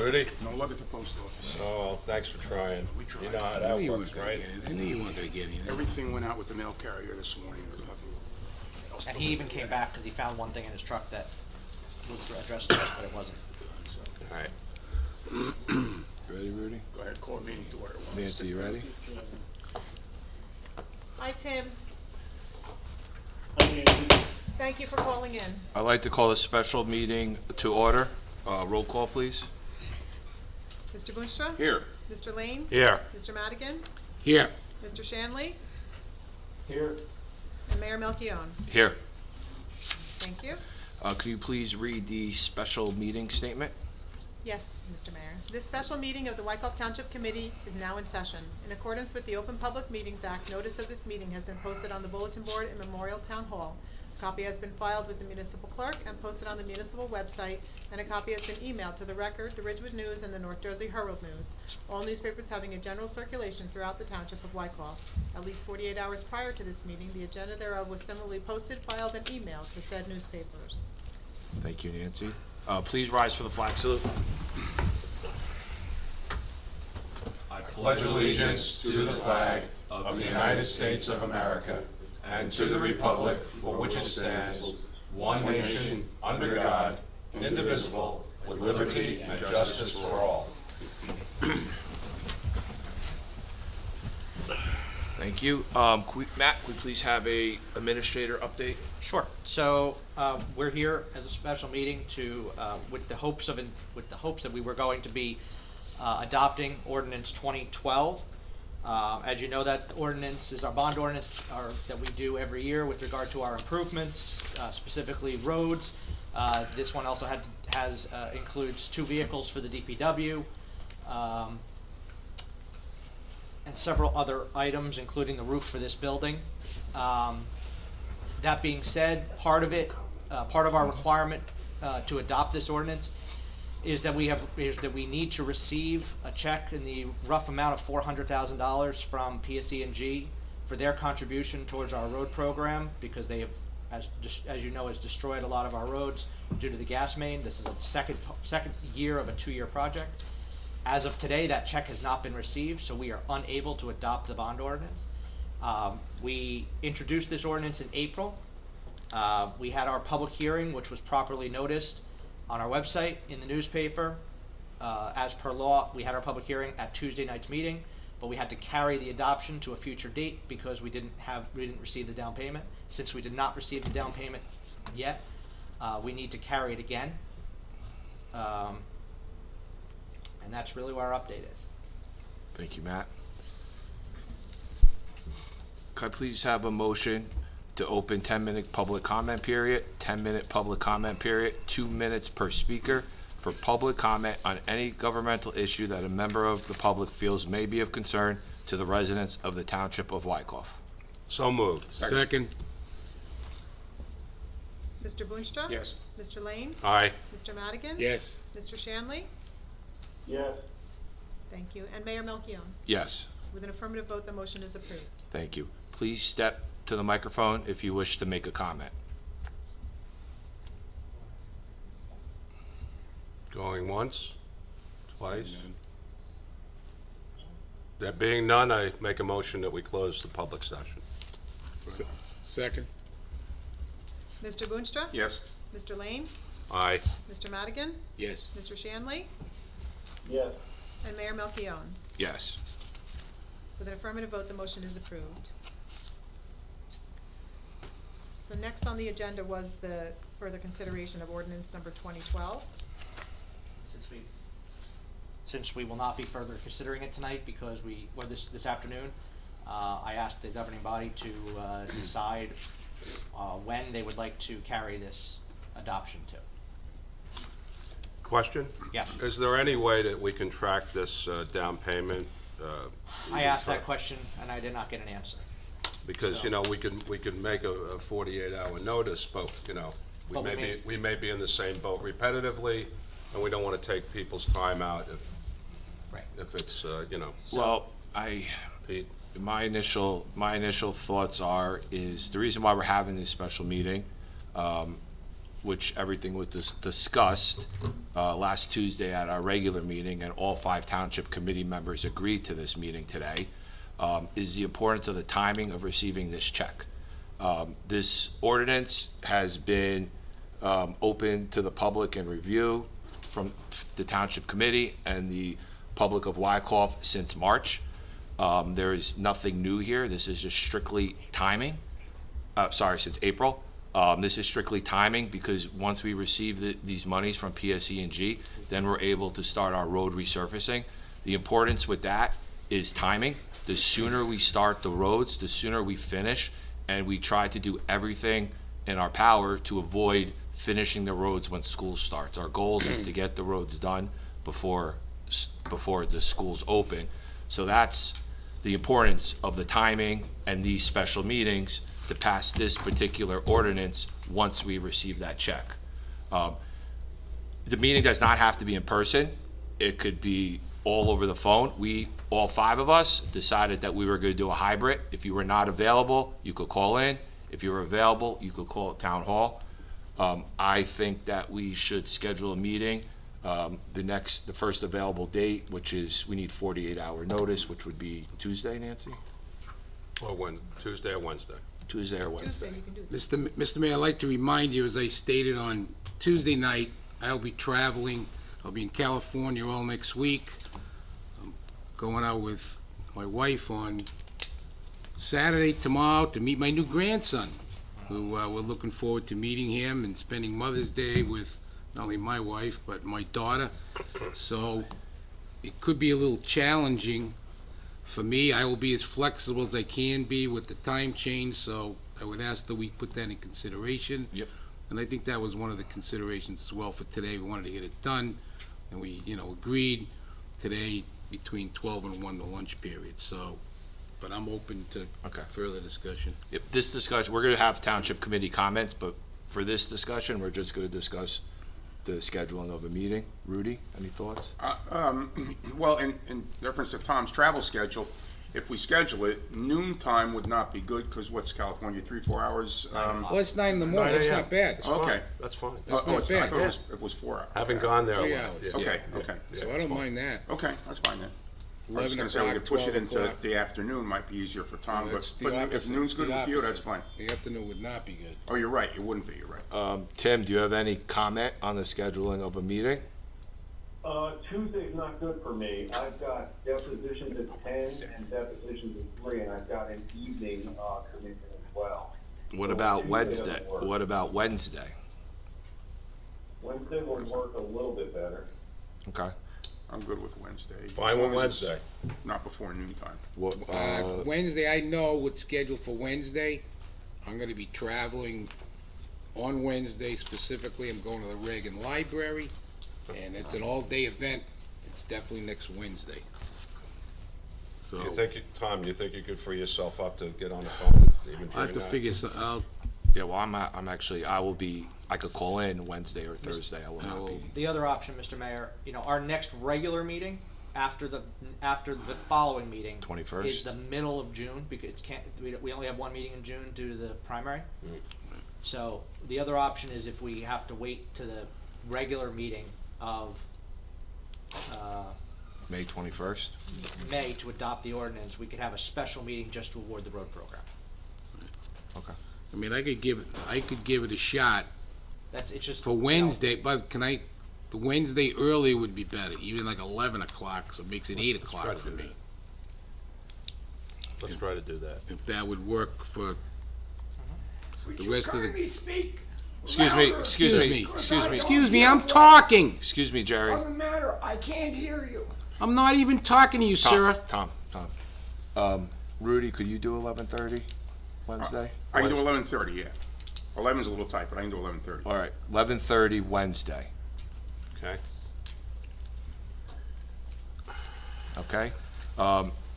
Rudy? No luck at the post office. Oh, thanks for trying. We tried. You know how I that knew you works, weren't gonna right? get it. I knew you weren't gonna get it. Everything went out with the mail carrier this morning. There's nothing else And to he look even at. came back because he found one thing in his truck that was addressed to us, but it wasn't. All right. Ready, Rudy? Go ahead, call the meeting to order. Nancy, you ready? Hi, Tim. Hi, Nancy. Thank you for calling in. I'd like to call a special meeting to order. Roll call, please. Mr. Boonstra? Here. Mr. Lane? Here. Mr. Madigan? Here. Mr. Shanley? Here. And Mayor Melchiong. Here. Thank you. Could you please read the special meeting statement? Yes, Mr. Mayor. This special meeting of the Wykoff Township Committee is now in session. In accordance with the Open Public Meetings Act, notice of this meeting has been posted on the bulletin board in Memorial Town Hall. A copy has been filed with the municipal clerk and posted on the municipal website, and a copy has been emailed to the Record, the Ridgewood News, and the North Jersey Herald News, all newspapers having a general circulation throughout the Township of Wykoff. At least 48 hours prior to this meeting, the agenda thereof was similarly posted, filed, and emailed to said newspapers. Thank you, Nancy. Please rise for the flag salute. I pledge allegiance to the flag of the United States of America and to the republic for which it stands, one nation, under God, indivisible, with liberty and justice for all. Thank you. Matt, could we please have a administrator update? Sure. So we're here as a special meeting to, with the hopes that we were going to be adopting ordinance 2012. As you know, that ordinance is our bond ordinance that we do every year with regard to our improvements, specifically roads. This one also includes 2 vehicles for the DPW. And several other items, including the roof for this building. That being said, part of our requirement to adopt this ordinance is that we need to receive a check in the rough amount of $400,000 from PSE&G for their contribution towards our road program, because they have, as you know, has destroyed a lot of our roads due to the gas main. This is a second year of a 2-year project. As of today, that check has not been received, so we are unable to adopt the bond ordinance. We introduced this ordinance in April. We had our public hearing, which was properly noticed on our website, in the newspaper. As per law, we had our public hearing at Tuesday night's meeting, but we had to carry the adoption to a future date because we didn't receive the down payment. Since we did not receive the down payment yet, we need to carry it again. And that's really where our update is. Thank you, Matt. Could I please have a motion to open 10-minute public comment period, 10-minute public comment period, 2 minutes per speaker for public comment on any governmental issue that a member of the public feels may be of concern to the residents of the Township of Wykoff. So moved. Second. Mr. Boonstra? Yes. Mr. Lane? Aye. Mr. Madigan? Yes. Mr. Shanley? Yes. Thank you. And Mayor Melchiong. Yes. With an affirmative vote, the motion is approved. Thank you. Please step to the microphone if you wish to make a comment. Going once, twice. There being none, I make a motion that we close the public session. Second. Mr. Boonstra? Yes. Mr. Lane? Aye. Mr. Madigan? Yes. Mr. Shanley? Yes. And Mayor Melchiong. Yes. With an affirmative vote, the motion is approved. So next on the agenda was the further consideration of ordinance number 2012. Since we will not be further considering it tonight because this afternoon, I asked the governing body to decide when they would like to carry this adoption to. Question? Yes. Is there any way that we can track this down payment? I asked that question and I did not get an answer. Because, you know, we could make a 48-hour notice, but, you know, we But may be in the same boat repetitively, and we don't want to take people's time out if it's, you know. Well, Pete? my initial thoughts is the reason why we're having this special meeting which everything was discussed last Tuesday at our regular meeting, and all 5 township committee members agreed to this meeting today, is the importance of the timing of receiving this check. This ordinance has been open to the public and review from the township committee and the public of Wykoff since March. There is nothing new here. This is just strictly timing. Since April. This is strictly timing, because once we receive these monies from PSE&G, then we're able to start our road resurfacing. The importance with that is timing. The sooner we start the roads, the sooner we finish, and we try to do everything in our power to avoid finishing the roads when school starts. Our goal is to get the roads done before the schools open. So that's the importance of the timing and these special meetings to pass this particular ordinance once we receive that check. The meeting does not have to be in person. It could be all over the phone. We, all 5 of us, decided that we were gonna do a hybrid. If you were not available, you could call in. If you were available, you could call at Town Hall. I think that we should schedule a meeting, the first available date, which is, we need 48-hour notice, which would be Tuesday, Nancy? Or when, Tuesday or Wednesday? Tuesday or Wednesday? Tuesday, you can do this. Mr. Mayor, I'd like to remind you, as I stated on Tuesday night, I'll be traveling. I'll be in California all next week. I'm going out with my wife on Saturday, tomorrow, to meet my new grandson, who we're looking forward to meeting him and spending Mother's Day with not only my wife, but my daughter. So it could be a little challenging for me. I will be as flexible as I can be with the time change, so I would ask that we put that in consideration. Yep. And I think that was one of the considerations as well for today. We wanted to get it done, and we, agreed today between 12 and 1, the lunch period, so, but I'm open to Okay. further discussion. If this discussion, we're gonna have township committee comments, but for this discussion, we're just gonna discuss the scheduling of a meeting. Rudy, any thoughts? Well, in reference to Tom's travel schedule, if we schedule it, noon time would not be good, because what's California, 3-4 hours? Well, it's 9 in the morning, 9 that's a.m. not bad. That's fine. Okay. That's fine. That's not I bad. thought it was 4 hours. Haven't gone there. 3 a lot. hours. Yeah, Okay, yeah, okay. yeah, So I it's don't fine. mind that. Okay, that's fine then. I was 11 gonna say we could o'clock, push it 12 into o'clock. the afternoon, might be easier for Tom, That's but the if opposite. noon's It's good the with you, that's opposite. fine. The afternoon would not be good. Oh, you're right, it wouldn't be, you're right. Tim, do you have any comment on the scheduling of a meeting? Tuesday's not good for me. I've got depositions at 10 and depositions at 3, and I've got an evening commitment as well. What So about Tuesday Wednesday? doesn't work. What about Wednesday? Wednesday would work a little bit better. Okay. I'm good with Wednesday. Fine with Wednesday. Not before noon time. What, Wednesday, I know what's scheduled for Wednesday. I'm gonna be traveling on Wednesday specifically. I'm going to the Reagan Library, and it's an all-day event. It's definitely next Wednesday. So, Tom, you think you could free yourself up to get on the phone even I have during to that? figure something out. yeah, well, I could call in Wednesday or Thursday. I will not be. The other option, Mr. Mayor, our next regular meeting after the following meeting 21st? is the middle of June, because we only have one meeting in June due to the primary. So the other option is if we have to wait to the regular meeting of May 21st? May to adopt the ordinance, we could have a special meeting just to award the road program. Okay. I mean, I could give it a shot It's just. for Wednesday, but the Wednesday early would be better, even like 11 o'clock, so it makes it 8 try o'clock to for do me. Let's try to do that. If that would work for the rest of the. Speak. Excuse me, Excuse me, I'm talking! Excuse me, Jerry. Doesn't matter. I can't hear you. I'm not even talking to you, sir. Tom. Rudy, could you do 11:30 Wednesday? I can do 11:30, yeah. 11's a little tight, but I can do 11:30. All right, 11:30 Wednesday, Okay? okay?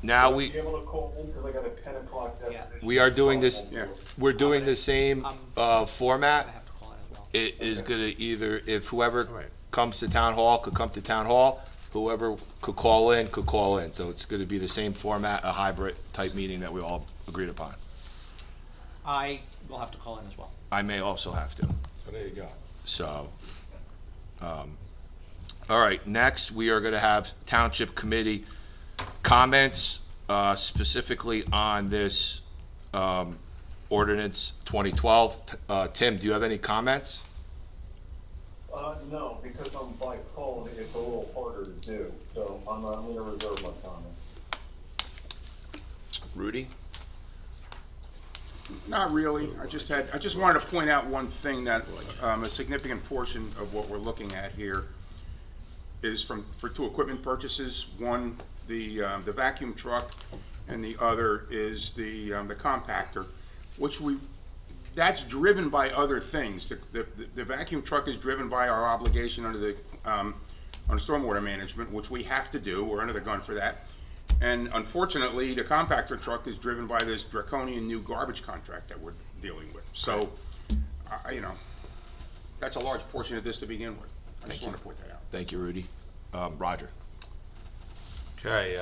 Now Be able to call in, because I got a 10 o'clock deposition. we are doing this, Yeah. we're doing the same I format. have to call in as well. It is gonna either, if whoever Right. comes to town hall could come to town hall, whoever could call in, so it's gonna be the same format, a hybrid type meeting that we all agreed upon. I will have to call in as well. I may also have to. So there you go. So, all right, next, we are gonna have Township Committee comments, specifically on this, ordinance 2012. Tim, do you have any comments? No, because I'm by phone, it's a little harder to do, so I'm gonna reserve my comment. Rudy? Not really. I just wanted to point out one thing, that a significant portion of what we're looking at here is for two equipment purchases. One, the vacuum truck, and the other is the compactor, which that's driven by other things. The vacuum truck is driven by our obligation under the stormwater management, which we have to do. We're under the gun for that. And unfortunately, the compactor truck is driven by this draconian new garbage contract that we're dealing with. So, that's a large portion of this to begin with. I just want to point that out. Thank you, Rudy. Roger? Okay,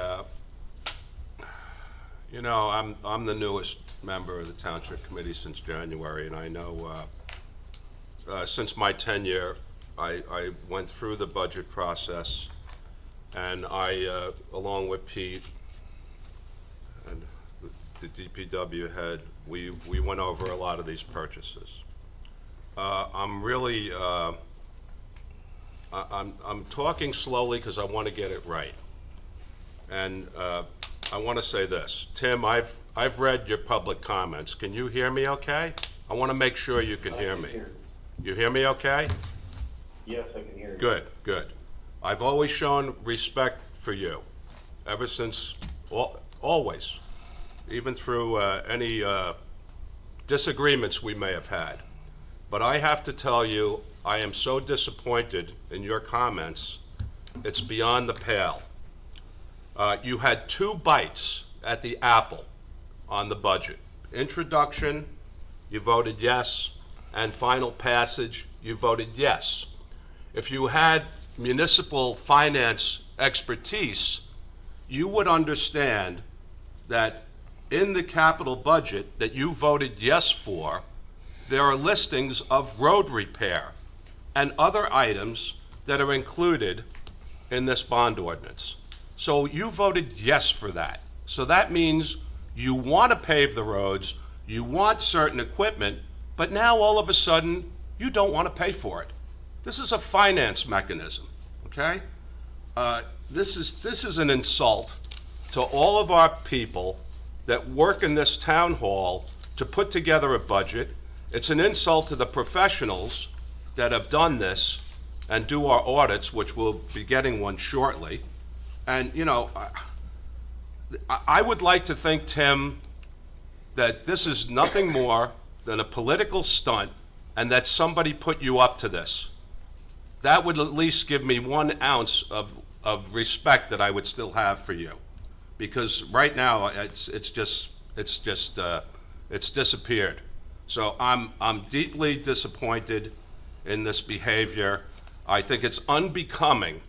I'm the newest member of the Township Committee since January, and I know, since my tenure, I went through the budget process, and I, along with Pete and the DPW head, we went over a lot of these purchases. I'm really, I'm talking slowly because I want to get it right. And I want to say this. Tim, I've read your public comments. Can you hear me okay? I want to make sure you can hear me. You hear me okay? Yes, I can hear you. Good, good. I've always shown respect for you, ever since, always, even through any disagreements we may have had. But I have to tell you, I am so disappointed in your comments, it's beyond the pale. You had 2 bites at the apple on the budget. Introduction, you voted yes, and final passage, you voted yes. If you had municipal finance expertise, you would understand that in the capital budget that you voted yes for, there are listings of road repair and other items that are included in this bond ordinance. So you voted yes for that. So that means you want to pave the roads, you want certain equipment, but now all of a sudden, you don't want to pay for it. This is a finance mechanism, okay? This is an insult to all of our people that work in this town hall to put together a budget. It's an insult to the professionals that have done this and do our audits, which we'll be getting one shortly. And, I would like to think, Tim, that this is nothing more than a political stunt and that somebody put you up to this. That would at least give me 1 ounce of respect that I would still have for you. Because right now, it's disappeared. So I'm deeply disappointed in this behavior. I think it's unbecoming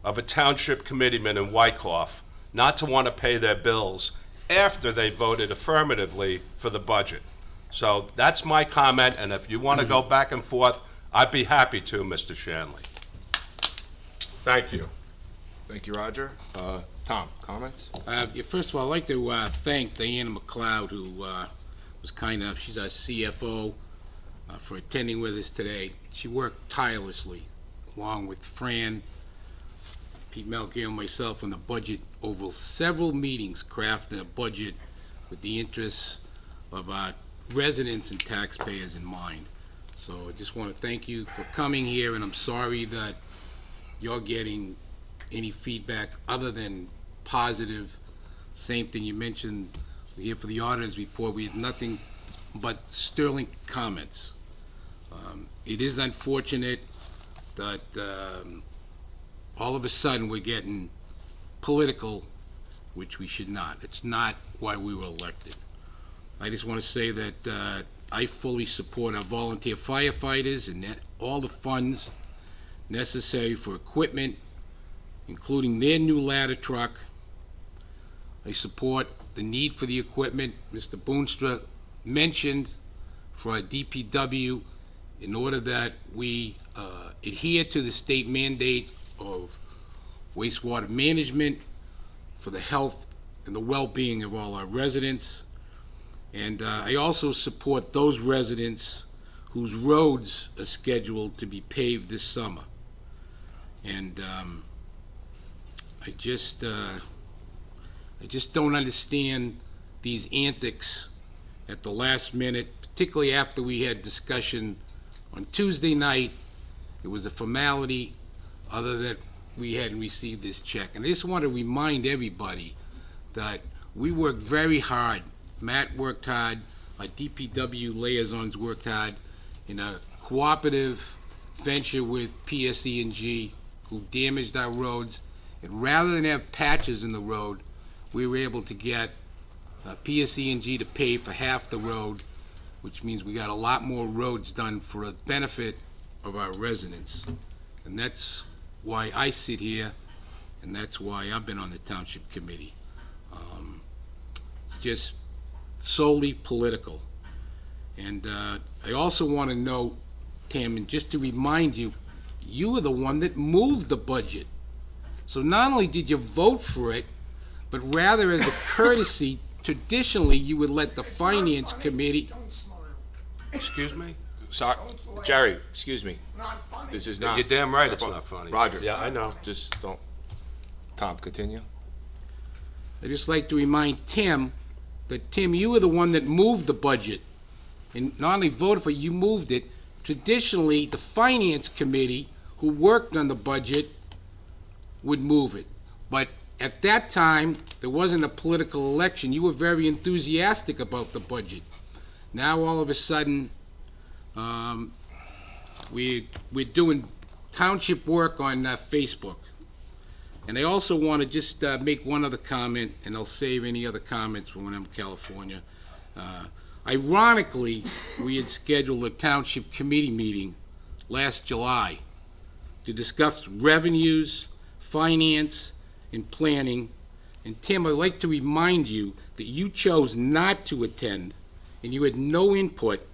of a township committeeman in Wyckoff not to want to pay their bills after they voted affirmatively for the budget. So that's my comment, and if you want to go back and forth, I'd be happy to, Mr. Shanley. Thank you. Thank you, Roger. Tom, comments? First of all, I'd like to thank Diana McLeod, who was kind enough, she's our CFO, for attending with us today. She worked tirelessly, along with Fran, Pete Melchior, and myself on the budget over several meetings, crafting a budget with the interests of our residents and taxpayers in mind. So I just want to thank you for coming here, and I'm sorry that you're getting any feedback other than positive. Same thing you mentioned here for the auditor's report, we had nothing but sterling comments. It is unfortunate that all of a sudden we're getting political, which we should not. It's not why we were elected. I just want to say that I fully support our volunteer firefighters and all the funds necessary for equipment, including their new ladder truck. I support the need for the equipment Mr. Boonstra mentioned for our DPW in order that we adhere to the state mandate of wastewater management for the health and the well-being of all our residents. And I also support those residents whose roads are scheduled to be paved this summer. And I just don't understand these antics at the last minute, particularly after we had discussion on Tuesday night. It was a formality, other than we hadn't received this check. And I just want to remind everybody that we worked very hard. Matt worked hard, our DPW liaisons worked hard in a cooperative venture with PSE&G, who damaged our roads. And rather than have patches in the road, we were able to get PSE&G to pay for half the road, which means we got a lot more roads done for the benefit of our residents. And that's why I sit here, and that's why I've been on the Township Committee. Just solely political. And I also want to note, Tim, and just to remind you, you were the one that moved the budget. So not only did you vote for it, but rather as a courtesy, traditionally, you would let the Finance Committee. Don't smile. Excuse me? Sorry, Jerry, excuse me. Not funny. This is not. You're damn right it's not funny. Roger. Yeah, I know. Just don't. Tom, continue. I'd just like to remind Tim that, Tim, you were the one that moved the budget. And not only voted for it, you moved it. Traditionally, the Finance Committee, who worked on the budget, would move it. But at that time, there wasn't a political election. You were very enthusiastic about the budget. Now, all of a sudden, we're doing township work on Facebook. And I also want to just make one other comment, and I'll save any other comments for when I'm in California. Ironically, we had scheduled a township committee meeting last July to discuss revenues, finance, and planning. And Tim, I'd like to remind you that you chose not to attend, and you had no input,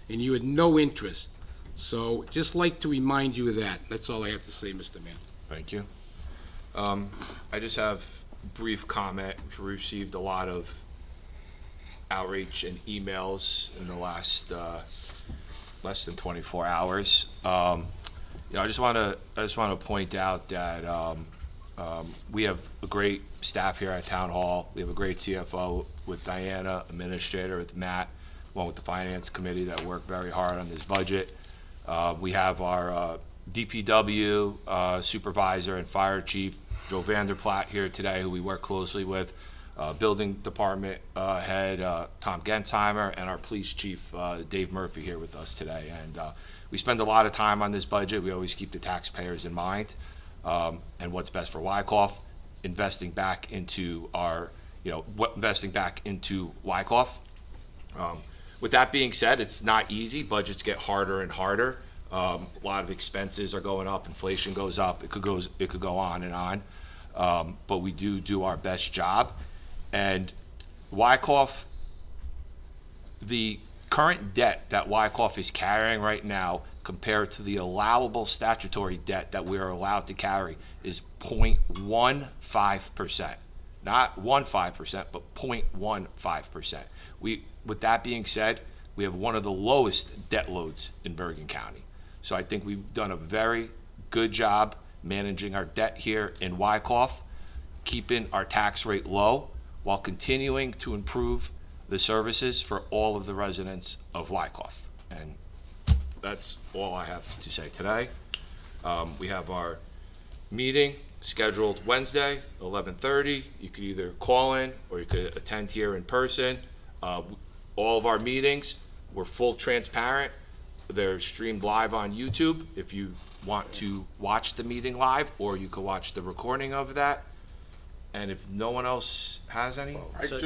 and you had no interest. So just like to remind you of that. That's all I have to say, Mr. Mayor. Thank you. I just have brief comment. We received a lot of outreach and emails in the last less than 24 hours. I just want to point out that we have a great staff here at Town Hall. We have a great CFO with Diana, administrator with Matt, along with the Finance Committee that worked very hard on this budget. We have our DPW supervisor and fire chief, Joe Vanderplaat, here today, who we work closely with. Building department head, Tom Gensheimer, and our police chief, Dave Murphy, here with us today. And we spend a lot of time on this budget. We always keep the taxpayers in mind, and what's best for Wyckoff, investing back into Wyckoff. With that being said, it's not easy. Budgets get harder and harder. A lot of expenses are going up. Inflation goes up. It could go on and on. But we do our best job. And Wyckoff, the current debt that Wyckoff is carrying right now compared to the allowable statutory debt that we are allowed to carry is 0.15%. Not 15%, but 0.15%. With that being said, we have one of the lowest debt loads in Bergen County. So I think we've done a very good job managing our debt here in Wyckoff, keeping our tax rate low, while continuing to improve the services for all of the residents of Wyckoff. And that's all I have to say today. We have our meeting scheduled Wednesday, 11:30. You could either call in or you could attend here in person. All of our meetings, we're full transparent. They're streamed live on YouTube if you want to watch the meeting live, or you could watch the recording of that. And if no one else has any? So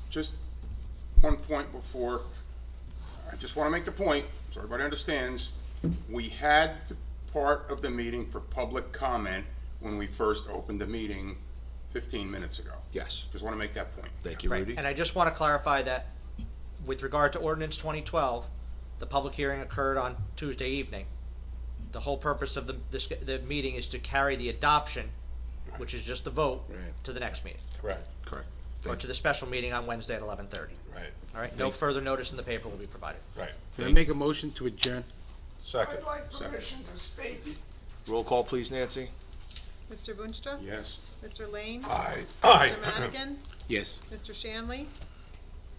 Just one point before, I just want to make the point, so everybody understands, we had the part of the meeting for public comment when we first opened the meeting 15 minutes ago. Yes. Just want to make that point. Thank you, Right, Rudy. and I just want to clarify that with regard to ordinance 2012, the public hearing occurred on Tuesday evening. The whole purpose of the meeting is to carry the adoption, which is just the vote, Right. to the next meeting, Correct. Correct. or to the special meeting on Wednesday at 11:30. Right, All right, no further notice in the paper will be provided. right. Can I make a motion to adjourn? Second. I'd like permission to speak. Roll call, please, Nancy. Mr. Boonstra? Yes. Mr. Lane? Aye. Mr. Madigan? Yes. Mr. Shanley?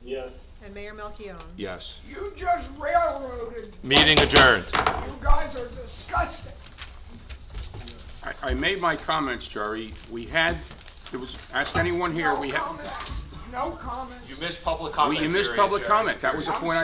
Yes. And Mayor Melchiong? Yes. You just railroaded. Meeting adjourned. You guys are disgusting. I made my comments, Jerry. Ask anyone here, No comments. No comments. You missed public you missed public comment. That was the point I